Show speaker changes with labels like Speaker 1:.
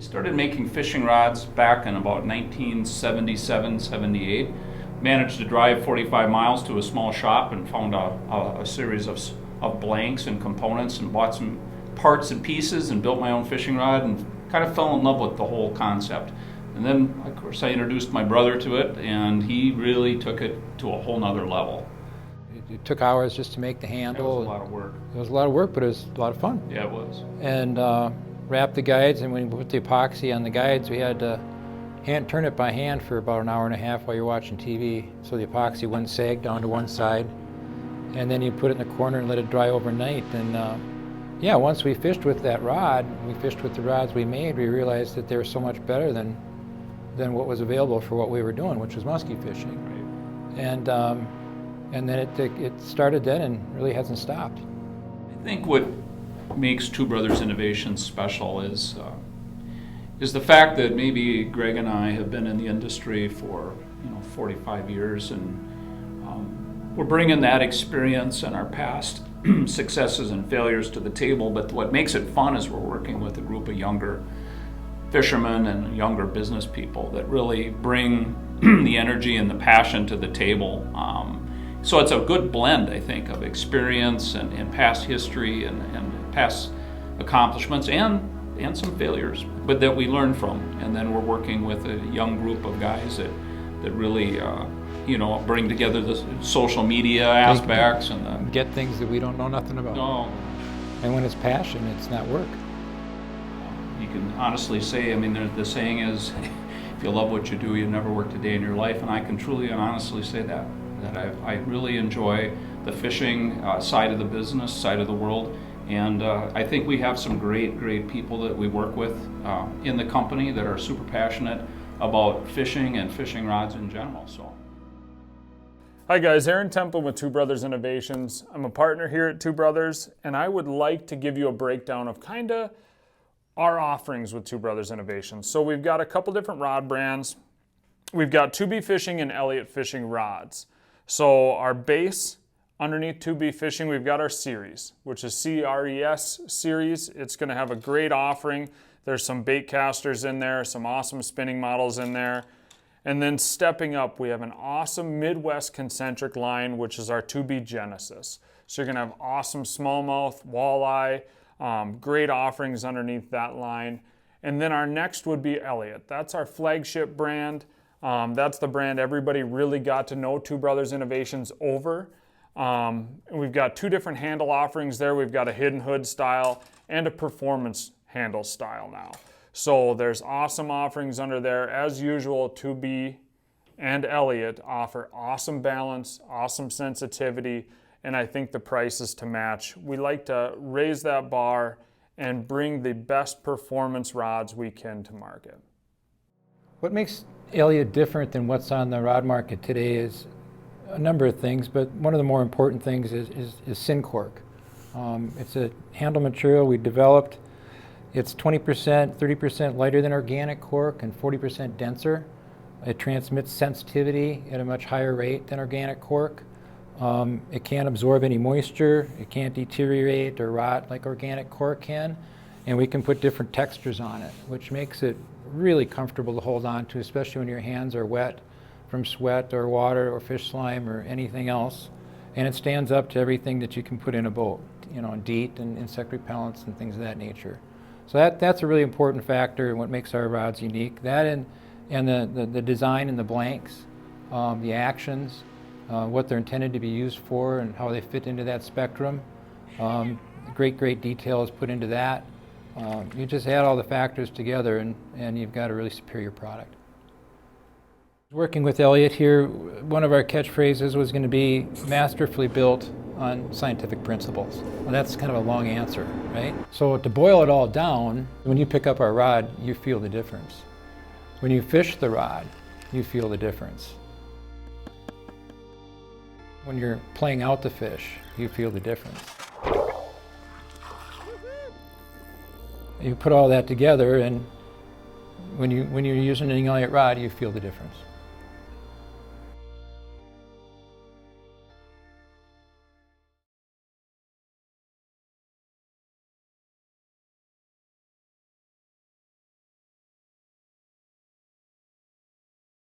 Speaker 1: Started making fishing rods back in about 1977, 78. Managed to drive 45 miles to a small shop and found a series of blanks and components and bought some parts and pieces and built my own fishing rod and kind of fell in love with the whole concept. And then, of course, I introduced my brother to it, and he really took it to a whole nother level.
Speaker 2: It took hours just to make the handle.
Speaker 1: It was a lot of work.
Speaker 2: It was a lot of work, but it was a lot of fun.
Speaker 1: Yeah, it was.
Speaker 2: And wrap the guides, and when we put the epoxy on the guides, we had to turn it by hand for about an hour and a half while you're watching TV, so the epoxy wouldn't sag down to one side. And then you put it in the corner and let it dry overnight. And yeah, once we fished with that rod, we fished with the rods we made, we realized that they were so much better than what was available for what we were doing, which was muskie fishing. Right. And then it started then and really hasn't stopped.
Speaker 1: I think what makes Two Brothers Innovations special is the fact that maybe Greg and I have been in the industry for 45 years, and we're bringing that experience and our past successes and failures to the table. But what makes it fun is we're working with a group of younger fishermen and younger business people that really bring the energy and the passion to the table. So it's a good blend, I think, of experience and past history and past accomplishments and some failures, but that we learn from. And then we're working with a young group of guys that really bring together the social media aspects and
Speaker 2: get things that we don't know nothing about.
Speaker 1: No.
Speaker 2: And when it's passion, it's not work.
Speaker 1: You can honestly say, the saying is, if you love what you do, you never worked a day in your life. And I can truly and honestly say that I really enjoy the fishing side of the business, side of the world. And I think we have some great people that we work with in the company that are super passionate about fishing and fishing rods in general. So.
Speaker 3: Hi guys, Aaron Templin with Two Brothers Innovations. I'm a partner here at Two Brothers, and I would like to give you a breakdown of kind of our offerings with Two Brothers Innovations. So we've got a couple different rod brands. We've got 2B Fishing and Elliott Fishing rods. So our base underneath 2B Fishing, we've got our series, which is CRES series. It's going to have a great offering. There's some bait casters in there, some awesome spinning models in there. And then stepping up, we have an awesome Midwest concentric line, which is our 2B Genesis. So you're going to have awesome smallmouth, walleye, great offerings underneath that line. And then our next would be Elliott. That's our flagship brand. That's the brand everybody really got to know Two Brothers Innovations over. We've got two different handle offerings there. We've got a hidden hood style and a performance handle style now. So there's awesome offerings under there. As usual, 2B and Elliott offer awesome balance, awesome sensitivity, and I think the price is to match. We like to raise that bar and bring the best performance rods we can to market.
Speaker 2: What makes Elliott different than what's on the rod market today is a number of things, but one of the more important things is Syncork. It's a handle material we developed. It's 20%, 30% lighter than organic cork and 40% denser. It transmits sensitivity at a much higher rate than organic cork. It can't absorb any moisture. It can't deteriorate or rot like organic cork can. And we can put different textures on it, which makes it really comfortable to hold on to, especially when your hands are wet from sweat or water or fish slime or anything else. And it stands up to everything that you can put in a boat, DEET and insect repellents and things of that nature. So that's a really important factor in what makes our rods unique. That and the design and the blanks, the actions, what they're intended to be used for and how they fit into that spectrum. Great detail is put into that. You just add all the factors together and you've got a really superior product. Working with Elliott here, one of our catchphrases was going to be masterfully built on scientific principles. Well, that's kind of a long answer, right? So to boil it all down, when you pick up our rod, you feel the difference. When you fish the rod, you feel the difference. When you're playing out the fish, you feel the difference. You put all that together, and when you're using an Elliott rod, you feel the difference.